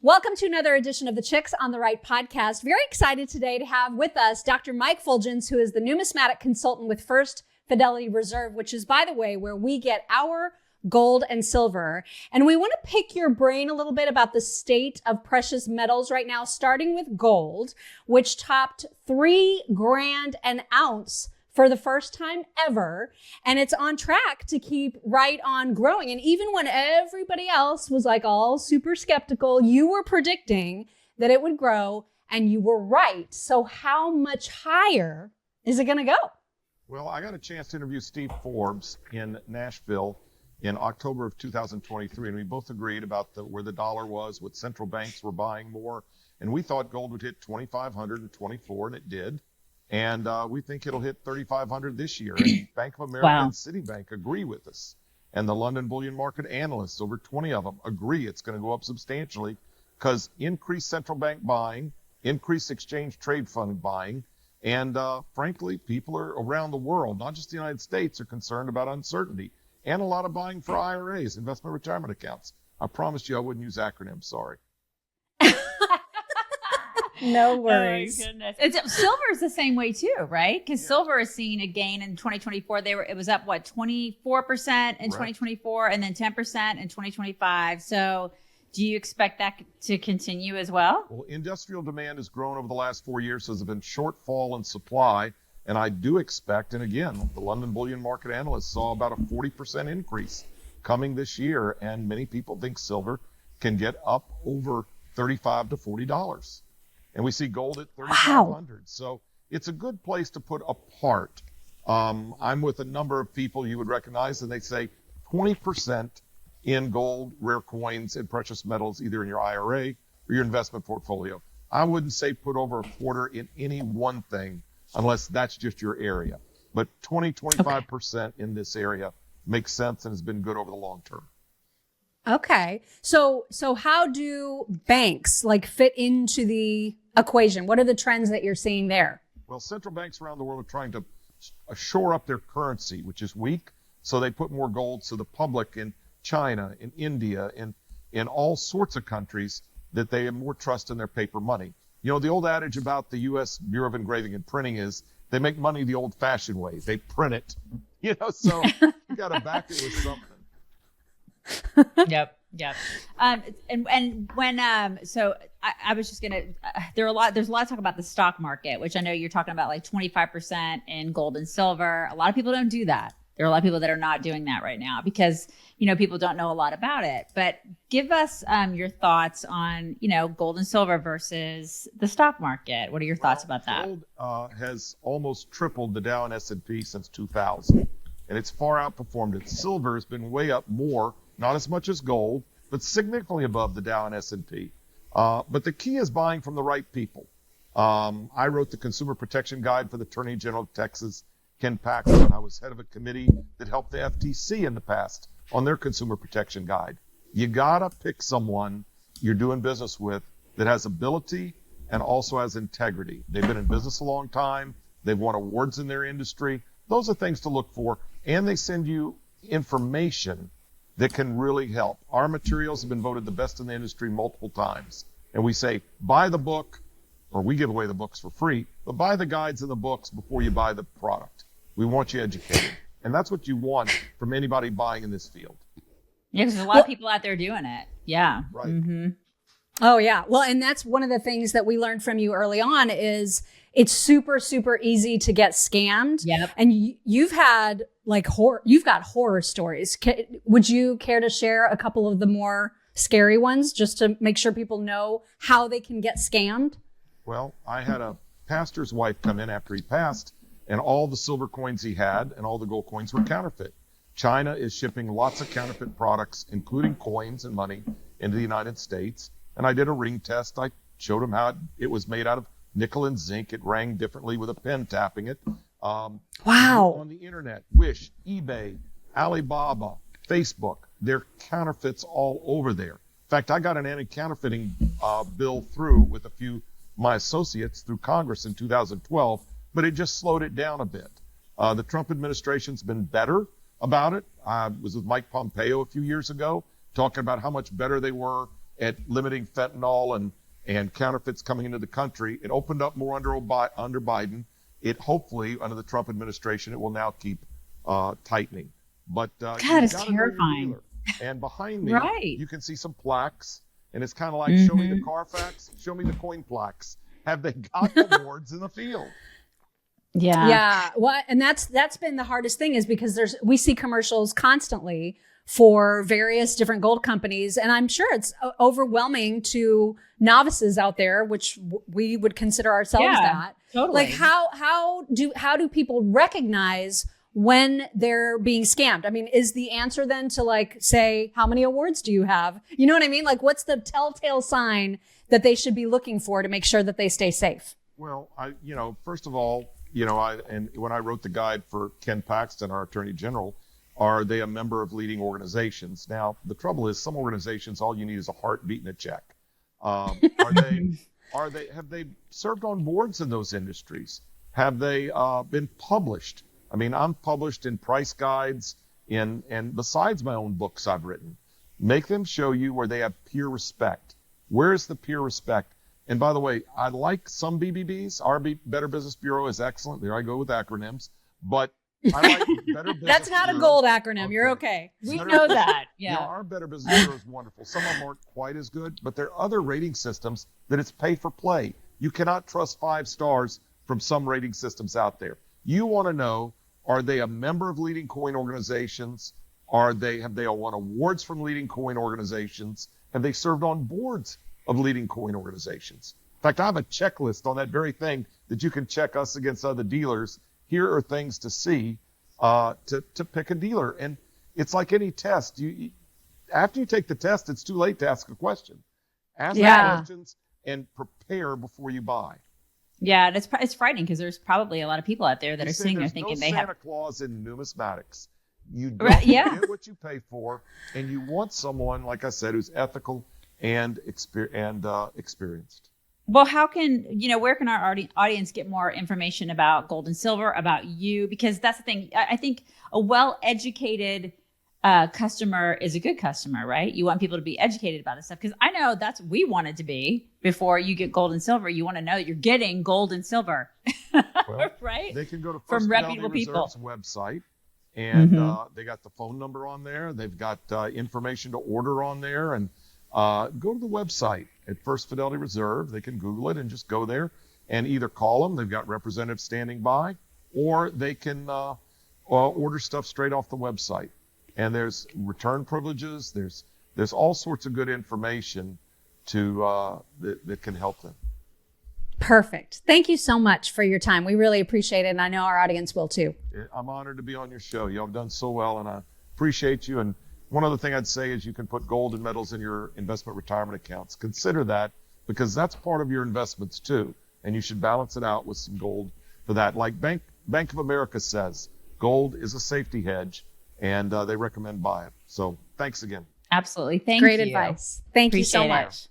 Welcome to another edition of the Chicks on the Right podcast. Very excited today to have with us Dr. Mike Fuljenz, who is the numismatic consultant with First Fidelity Reserve, which is, by the way, where we get our gold and silver. And we want to pick your brain a little bit about the state of precious metals right now, starting with gold, which topped $3,000 an ounce for the first time ever. And it's on track to keep right on growing. And even when everybody else was like all super skeptical, you were predicting that it would grow, and you were right. So how much higher is it going to go? Well, I got a chance to interview Steve Forbes in Nashville in October of 2023, and we both agreed about where the dollar was, what central banks were buying more, and we thought gold would hit 2,500 in 24, and it did. And we think it'll hit 3,500 this year. And Bank of America and Citibank agree with us. And the London bullion market analysts, over 20 of them, agree it's going to go up substantially because increased central bank buying, increased exchange trade fund buying, and frankly, people are around the world, not just the United States, are concerned about uncertainty. And a lot of buying for IRAs, investment retirement accounts. I promised you I wouldn't use acronyms, sorry. No worries. Oh, goodness. Silver is the same way too, right? Because silver is seeing a gain in 2024. It was up 24% in 2024, and then 10% in 2025. So, do you expect that to continue as well? Well, industrial demand has grown over the last 4 years, so there's been shortfall in supply, and I do expect, and again, the London bullion market analysts saw about a 40% increase coming this year, and many people think silver can get up over $35 to $40. And we see gold at 3,500. So it's a good place to put a part. I'm with a number of people you would recognize, and they say 20% in gold, rare coins, and precious metals, either in your IRA or your investment portfolio. I wouldn't say put over a quarter in any one thing unless that's just your area. But 25% in this area makes sense and has been good over the long term. Okay. So how do banks fit into the equation? What are the trends that you're seeing there? Well, central banks around the world are trying to shore up their currency, which is weak. So they put more gold. So the public in China, in India, in all sorts of countries, that they have more trust in their paper money. You know, the old adage about the U.S. Bureau of Engraving and Printing is they make money the old-fashioned way. They print it. So you got to back it with something. Yep. And when so I was just gonna there's a lot of talk about the stock market, which I know you're talking about 25% in gold and silver. A lot of people don't do that. There are a lot of people that are not doing that right now because people don't know a lot about it. But give us your thoughts on gold and silver versus the stock market. What are your thoughts about that? Gold has almost tripled the Dow and S&P since 2000, and it's far outperformed it. Silver has been way up more. Not as much as gold, but significantly above the Dow and S&P. But the key is buying from the right people. I wrote the Consumer Protection Guide for the Attorney General of Texas, Ken Paxton. I was head of a committee that helped the FTC in the past on their Consumer Protection Guide. You gotta pick someone you're doing business with that has ability and also has integrity. They've been in business a long time. They've won awards in their industry. Those are things to look for. And they send you information that can really help. Our materials have been voted the best in the industry multiple times. And we say, buy the book, or we give away the books for free, but buy the guides and the books before you buy the product. We want you educated. And that's what you want from anybody buying in this field. Yeah, because there's a lot of people out there doing it. Yeah. Right. Mm-hmm. Oh, yeah. Well, and that's one of the things that we learned from you early on is it's super, super easy to get scammed. Yep. And you've had you've got horror stories. Would you care to share a couple of the more scary ones just to make sure people know how they can get scammed? Well, I had a pastor's wife come in after he passed, and all the silver coins he had and all the gold coins were counterfeit. China is shipping lots of counterfeit products, including coins and money, into the United States. And I did a ring test. I showed him how it was made out of nickel and zinc. It rang differently with a pen tapping it. Wow. On the internet, Wish, eBay, Alibaba, Facebook, there are counterfeits all over there. In fact, I got an anti-counterfeiting bill through with a few my associates through Congress in 2012, but it just slowed it down a bit. The Trump administration's been better about it. I was with Mike Pompeo a few years ago talking about how much better they were at limiting fentanyl and counterfeits coming into the country. It opened up more under Biden. It hopefully, under the Trump administration, it will now keep tightening. But God, it's terrifying. And behind me, right. you can see some plaques, and it's kind of like, show me the Carfax, show me the coin plaques. Have they got awards in the field? Yeah. Yeah. Well, and that's been the hardest thing, is because we see commercials constantly for various different gold companies. And I'm sure it's overwhelming to novices out there, which we would consider ourselves that. Totally. Like how do people recognize when they're being scammed? I mean, is the answer then to like say, how many awards do you have? You know what I mean? Like, what's the telltale sign that they should be looking for to make sure that they stay safe? Well, first of all, when I wrote the guide for Ken Paxton, our Attorney General, are they a member of leading organizations? Now, the trouble is, some organizations, all you need is a heartbeat and a check. Have they served on boards in those industries? Have they been published? I mean, I'm published in price guides and besides my own books I've written. Make them show you where they have peer respect. Where is the peer respect? And by the way, I like some BBBs. Our Better Business Bureau is excellent. There I go with acronyms. But I like Better Business That's not Bureau. a gold acronym. You're okay. We know that. Yeah. Our Better Business Bureau is wonderful. Some of them aren't quite as good, but there are other rating systems that it's pay for play. You cannot trust 5 stars from some rating systems out there. You want to know, are they a member of leading coin organizations? Have they won awards from leading coin organizations? Have they served on boards of leading coin organizations? In fact, I have a checklist on that very thing that you can check us against other dealers. Here are things to see to pick a dealer. And it's like any test. After you take the test, it's too late to ask a question. Ask questions and prepare before you buy. Yeah, and it's frightening because there's probably a lot of people out there that are sitting there thinking they have Santa Claus in numismatics. You get what you pay for, and you want someone, like I said, who's ethical and experienced. Well, where can our audience get more information about gold and silver, about you? Because that's the thing. I think a well-educated customer is a good customer, right? You want people to be educated about this stuff. Because I know that's what we wanted to be before you get gold and silver. You want to know that you're getting gold and silver, well, right? They can go to from First reputable Fidelity people. Reserve's website, and they got the phone number on there. They've got information to order on there, and go to the website at First Fidelity Reserve. They can Google it and just go there and either call them. They've got representatives standing by, or they can order stuff straight off the website. And there's return privileges. There's all sorts of good information that can help them. Perfect. Thank you so much for your time. We really appreciate it, and I know our audience will too. I'm honored to be on your show. Y'all have done so well, and I appreciate you. And one other thing I'd say is you can put gold and metals in your investment retirement accounts. Consider that, because that's part of your investments too, and you should balance it out with some gold for that. Like Bank of America says, gold is a safety hedge, and they recommend buy it. So thanks again. Absolutely. Thank you. Great advice. Thank you so Appreciate much. it.